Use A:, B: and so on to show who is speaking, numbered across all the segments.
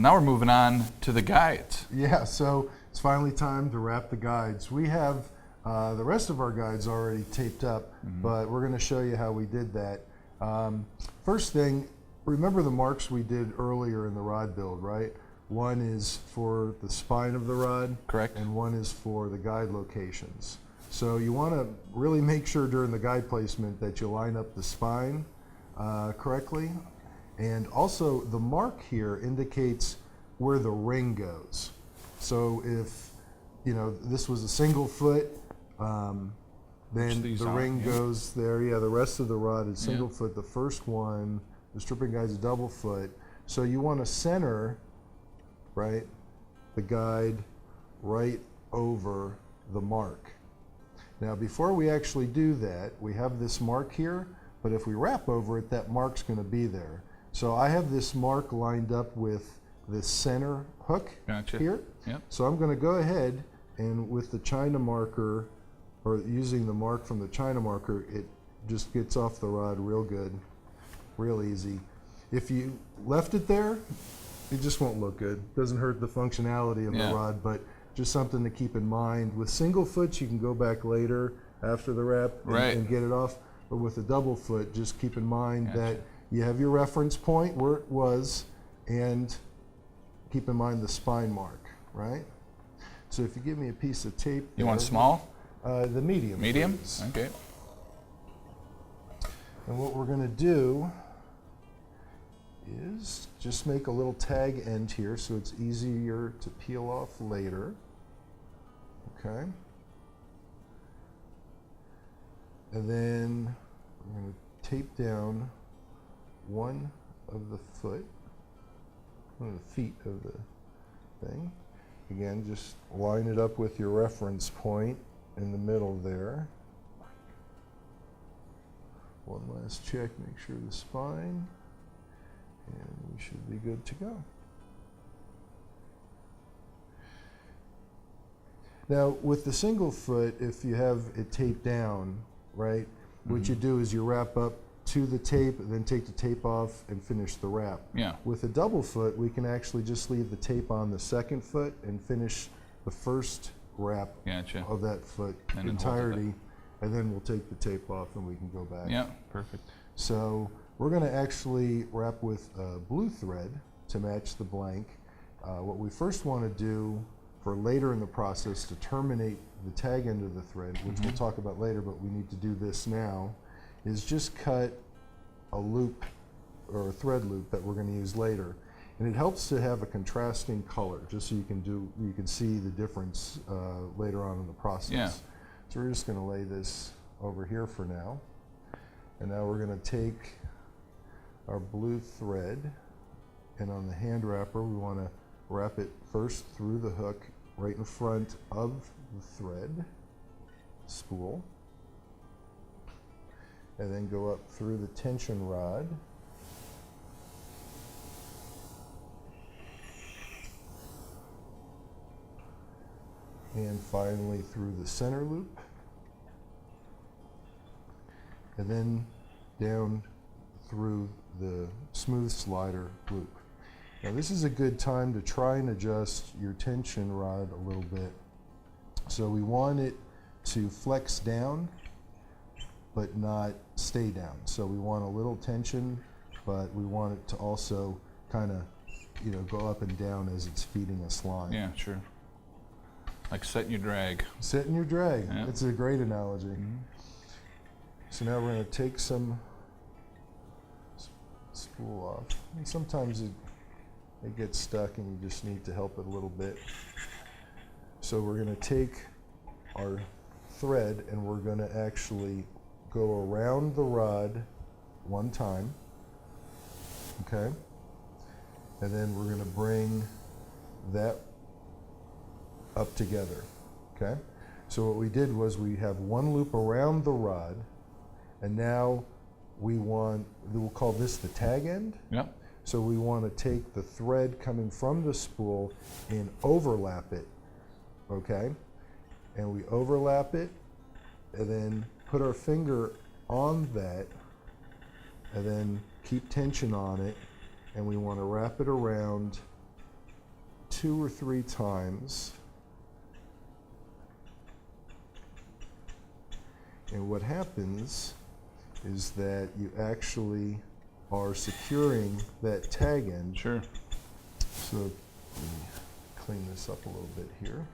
A: now we're moving on to the guides.
B: Yeah, so it's finally time to wrap the guides. We have the rest of our guides already taped up, but we're going to show you how we did that. First thing, remember the marks we did earlier in the rod build, right? One is for the spine of the rod.
A: Correct.
B: And one is for the guide locations. So you want to really make sure during the guide placement that you line up the spine correctly. And also the mark here indicates where the ring goes. So if, you know, this was a single foot, then the ring goes there. Yeah, the rest of the rod is single foot. The first one, the stripping guide is double foot. So you want to center, right, the guide right over the mark. Now before we actually do that, we have this mark here, but if we wrap over it, that mark's going to be there. So I have this mark lined up with this center hook here.
A: Yep.
B: So I'm going to go ahead and with the China marker, or using the mark from the China marker, it just gets off the rod real good, real easy. If you left it there, it just won't look good. Doesn't hurt the functionality of the rod, but just something to keep in mind. With single foots, you can go back later after the wrap and get it off. But with a double foot, just keep in mind that you have your reference point where it was, and keep in mind the spine mark, right? So if you give me a piece of tape.
A: You want small?
B: The medium.
A: Medium?
B: Please.
A: Okay.
B: And what we're going to do is just make a little tag end here so it's easier to peel off later. Okay. And then I'm going to tape down one of the feet of the thing. Again, just line it up with your reference point in the middle there. One last check, make sure the spine, and we should be good to go. Now with the single foot, if you have it taped down, right, what you do is you wrap up to the tape, and then take the tape off and finish the wrap.
A: Yeah.
B: With a double foot, we can actually just leave the tape on the second foot and finish the first wrap of that foot entirety, and then we'll take the tape off and we can go back.
A: Yeah, perfect.
B: So we're going to actually wrap with blue thread to match the blank. What we first want to do for later in the process to terminate the tag end of the thread, which we'll talk about later, but we need to do this now, is just cut a loop or a thread loop that we're going to use later. And it helps to have a contrasting color, just so you can see the difference later on in the process.
A: Yeah.
B: So we're just going to lay this over here for now. And now we're going to take our blue thread, and on the hand wrapper we want to wrap it first through the hook right in front of the thread spool, and then go up through the tension rod, and finally through the center loop, and then down through the smooth slider loop. Now this is a good time to try and adjust your tension rod a little bit. So we want it to flex down but not stay down. So we want a little tension, but we want it to also kind of, you know, go up and down as it's feeding us line.
A: Yeah, sure. Like setting your drag.
B: Setting your drag.
A: Yeah.
B: That's a great analogy. So now we're going to take some spool off. And sometimes it gets stuck and you just need to help it a little bit. So we're going to take our thread and we're going to actually go around the rod one time, okay? And then we're going to bring that up together, okay? So what we did was we have one loop around the rod, and now we'll call this the tag end.
A: Yep.
B: So we want to take the thread coming from the spool and overlap it, okay? And we overlap it, and then put our finger on that, and then keep tension on it, and we want to wrap it around 2 or 3 times. And what happens is that you actually are securing that tag end.
A: Sure.
B: So let me clean this up a little bit here.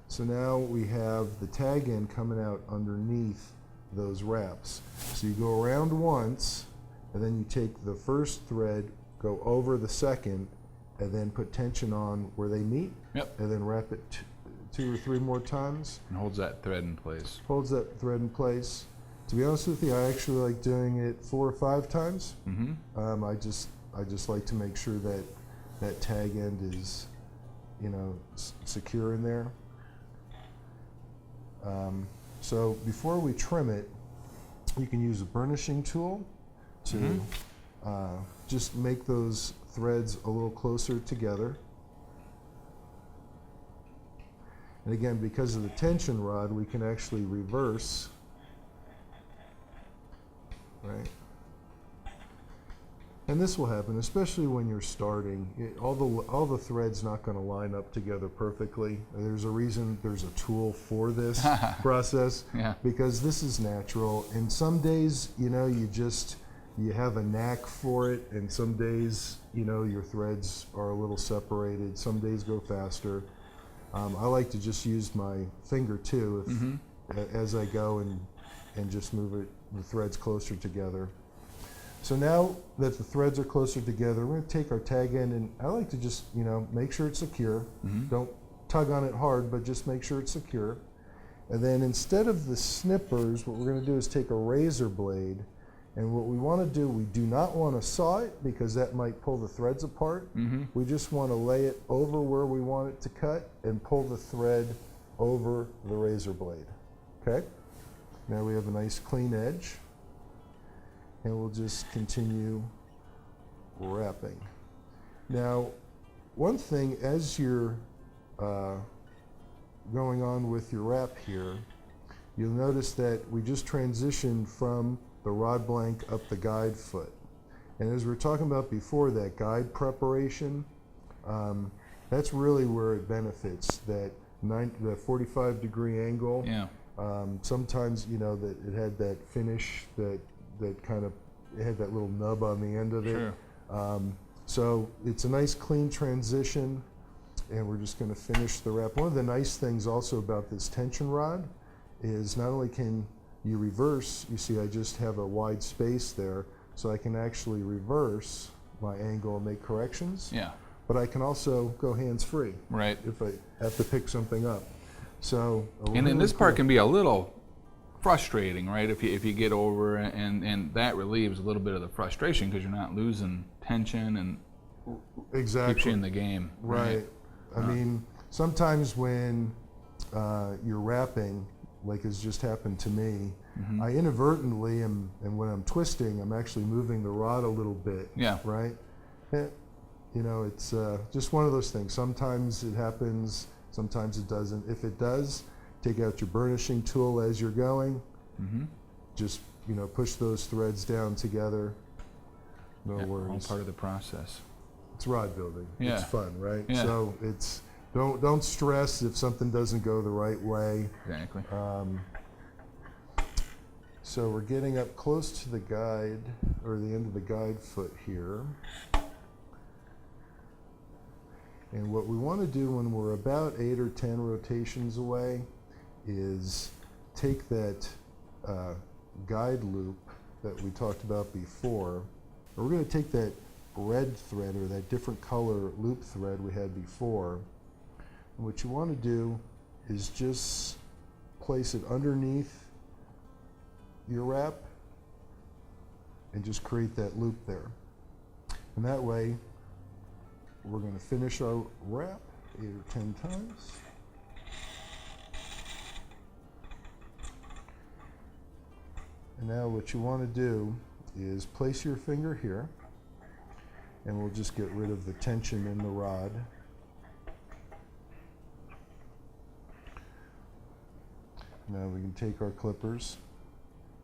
B: So now we have the tag end coming out underneath those wraps. So you go around once, and then you take the first thread, go over the second, and then put tension on where they meet.
A: Yep.
B: And then wrap it 2 or 3 more times.
A: And holds that thread in place.
B: Holds that thread in place. To be honest with you, I actually like doing it 4 or 5 times.
A: Mm-hmm.
B: I just like to make sure that that tag end is, you know, secure in there. So before we trim it, you can use a burnishing tool to just make those threads a little closer together. And again, because of the tension rod, we can actually reverse, right? And this will happen, especially when you're starting. All the threads not going to line up together perfectly. There's a reason there's a tool for this process,
A: Yeah.
B: because this is natural. And some days, you know, you have a knack for it, and some days, you know, your threads are a little separated. Some days go faster. I like to just use my finger too, as I go and just move the threads closer together. So now that the threads are closer together, we're going to take our tag end, and I like to just, you know, make sure it's secure. Don't tug on it hard, but just make sure it's secure. And then instead of the snippers, what we're going to do is take a razor blade, and what we want to do, we do not want to saw it because that might pull the threads apart. We just want to lay it over where we want it to cut and pull the thread over the razor blade. Okay? Now we have a nice clean edge. And we'll just continue wrapping. Now, one thing as you're going on with your wrap here, you'll notice that we just transitioned from the rod blank up the guide foot. And as we were talking about before, that guide preparation, that's really where it benefits, that 45-degree angle.
A: Yeah.
B: Sometimes, you know, that it had that finish that kind of, it had that little nub on the end of it.
A: Sure.
B: So it's a nice clean transition, and we're just going to finish the wrap. One of the nice things also about this tension rod is not only can you reverse, you see I just have a wide space there, so I can actually reverse my angle and make corrections.
A: Yeah.
B: But I can also go hands-free
A: Right.
B: if I have to pick something up. So
A: And then this part can be a little frustrating, right? If you get over, and that relieves a little bit of the frustration because you're not losing tension and
B: exactly
A: keeps you in the game.
B: Right. I mean, sometimes when you're wrapping, like has just happened to me, I inadvertently am, and when I'm twisting, I'm actually moving the rod a little bit.
A: Yeah.
B: Right. You know, it's just one of those things. Sometimes it happens. Sometimes it doesn't. If it does, take out your burnishing tool as you're going. Just, you know, push those threads down together. No
A: Yeah,
B: worries.
A: all part of the process.
B: It's rod building.
A: Yeah.
B: It's fun, right?
A: Yeah.
B: So it's don't stress if something doesn't go the right way.
A: Exactly.
B: So we're getting up close to the guide, or the end of the guide foot here. And what we want to do when we're about 8 or 10 rotations away is take that guide loop that we talked about before, and we're going to take that red thread, or that different color loop thread we had before, and what you want to do is just place it underneath your wrap and just create that loop there. And that way we're going to finish our wrap 8 or 10 times. And now what you want to do is place your finger here, and we'll just get rid of the tension in the rod. Now we can take our clippers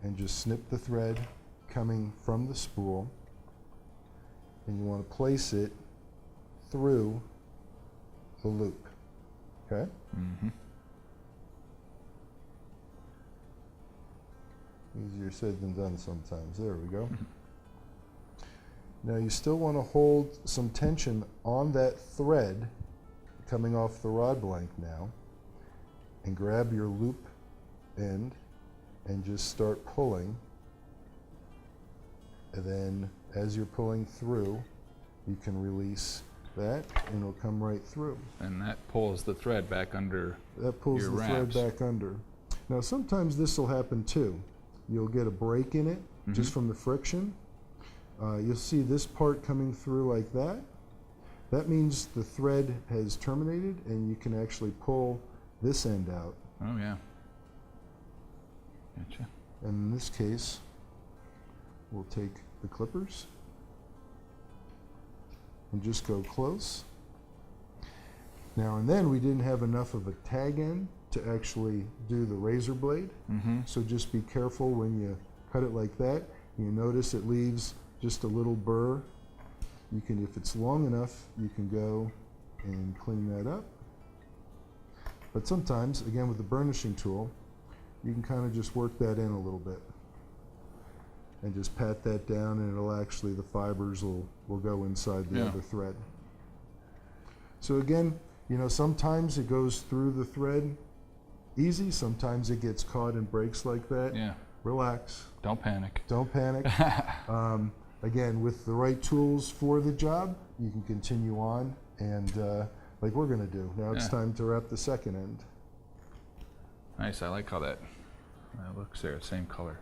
B: and just snip the thread coming from the spool, and you want to place it through the loop. Okay?
A: Mm-hmm.
B: Easier said than done sometimes. There we go. Now you still want to hold some tension on that thread coming off the rod blank now, and grab your loop end and just start pulling. And then as you're pulling through, you can release that and it'll come right through.
A: And that pulls the thread back under.
B: That pulls
A: your
B: the
A: wraps.
B: thread back under. Now sometimes this will happen too. You'll get a break in it just from the friction. You'll see this part coming through like that. That means the thread has terminated and you can actually pull this end out.
A: Oh yeah. Gotcha.
B: And in this case, we'll take the clippers and just go close. Now and then we didn't have enough of a tag end to actually do the razor blade. So just be careful when you cut it like that. You notice it leaves just a little burr. You can, if it's long enough, you can go and clean that up. But sometimes, again with the burnishing tool, you can kind of just work that in a little bit and just pat that down, and it'll actually, the fibers will go inside the other thread. So again, you know, sometimes it goes through the thread easy, sometimes it gets caught and breaks like that.
A: Yeah.
B: Relax.
A: Don't panic.
B: Don't panic. Again, with the right tools for the job, you can continue on, and like we're going to do. Now it's time to wrap the second end.
A: Nice. I like how that looks there. Same color.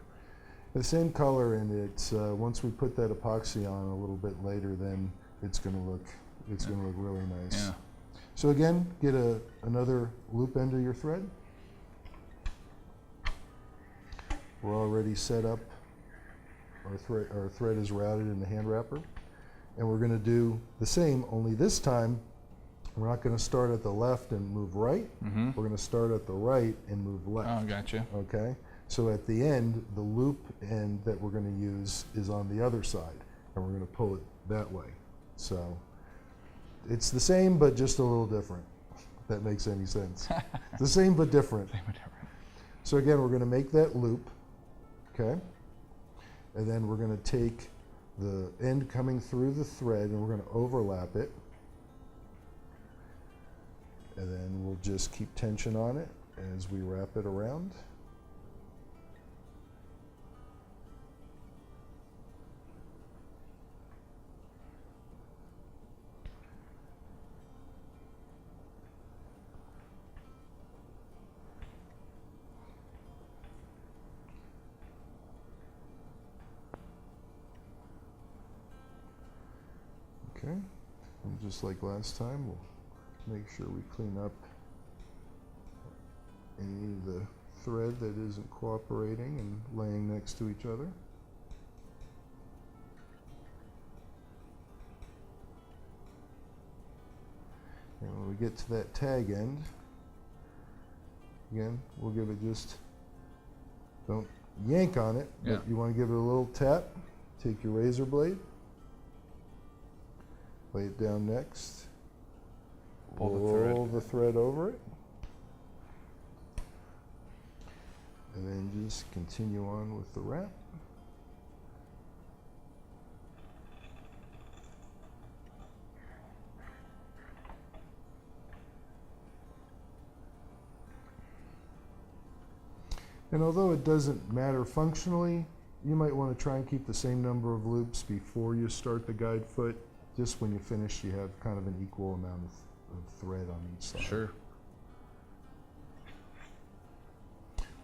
B: The same color, and it's once we put that epoxy on a little bit later, then it's going to look really nice.
A: Yeah.
B: So again, get another loop end of your thread. We're already set up. Our thread is routed in the hand wrapper, and we're going to do the same, only this time we're not going to start at the left and move right. We're going to start at the right and move left.
A: Oh, gotcha.
B: Okay? So at the end, the loop end that we're going to use is on the other side, and we're going to pull it that way. So it's the same, but just a little different, if that makes any sense. It's the same, but different.
A: Same but different.
B: So again, we're going to make that loop, okay? And then we're going to take the end coming through the thread and we're going to overlap it. And then we'll just keep tension on it as we wrap it around. Okay, and just like last time, we'll make sure we clean up any of the thread that isn't cooperating and laying next to each other. And when we get to that tag end, again, we'll give it just, don't yank on it, but you want to give it a little tap. Take your razor blade, lay it down next, roll the thread over it, and then just continue on with the wrap. And although it doesn't matter functionally, you might want to try and keep the same number of loops before you start the guide foot. Just when you finish, you have kind of an equal amount of thread on each side.
A: Sure.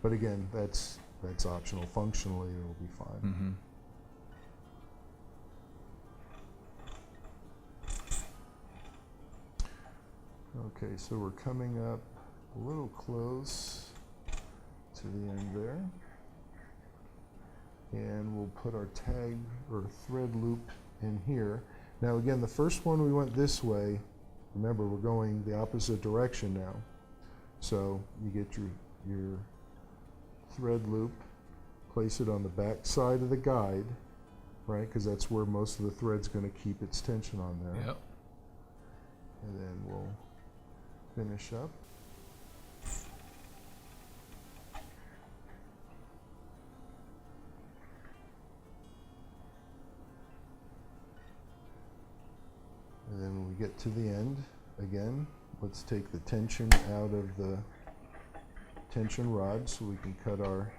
B: But again, that's optional. Functionally, it'll be fine. Okay, so we're coming up a little close to the end there. And we'll put our tag or thread loop in here. Now again, the first one we went this way. Remember, we're going the opposite direction now. So you get your thread loop, place it on the back side of the guide, right? Because that's where most of the thread's going to keep its tension on there.
A: Yep.
B: And then we'll finish up. And then when we get to the end, again, let's take the tension out of the tension rod so we can cut our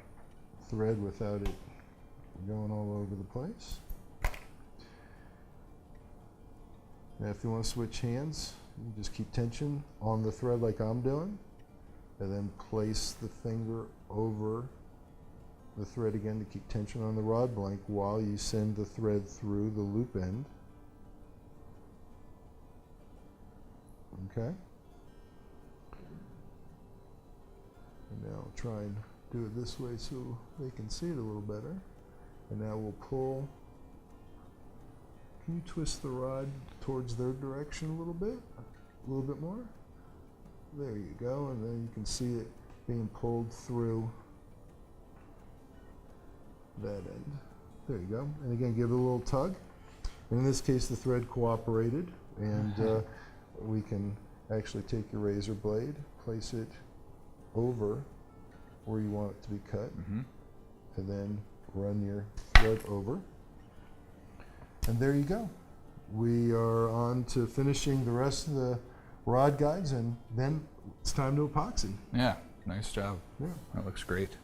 B: thread without it going all over the place. Now if you want to switch hands, you just keep tension on the thread like I'm doing, and then place the finger over the thread again to keep tension on the rod blank while you send the thread through the loop end. Okay? And now I'll try and do it this way so they can see it a little better. And now we'll pull. Can you twist the rod towards their direction a little bit? A little bit more? There you go, and then you can see it being pulled through that end. There you go. And again, give it a little tug. And in this case, the thread cooperated, and we can actually take your razor blade, place it over where you want it to be cut, and then run your thread over. And there you go. We are on to finishing the rest of the rod guides, and then it's time to epoxy.
A: Yeah, nice job.
B: Yeah.
A: That looks great.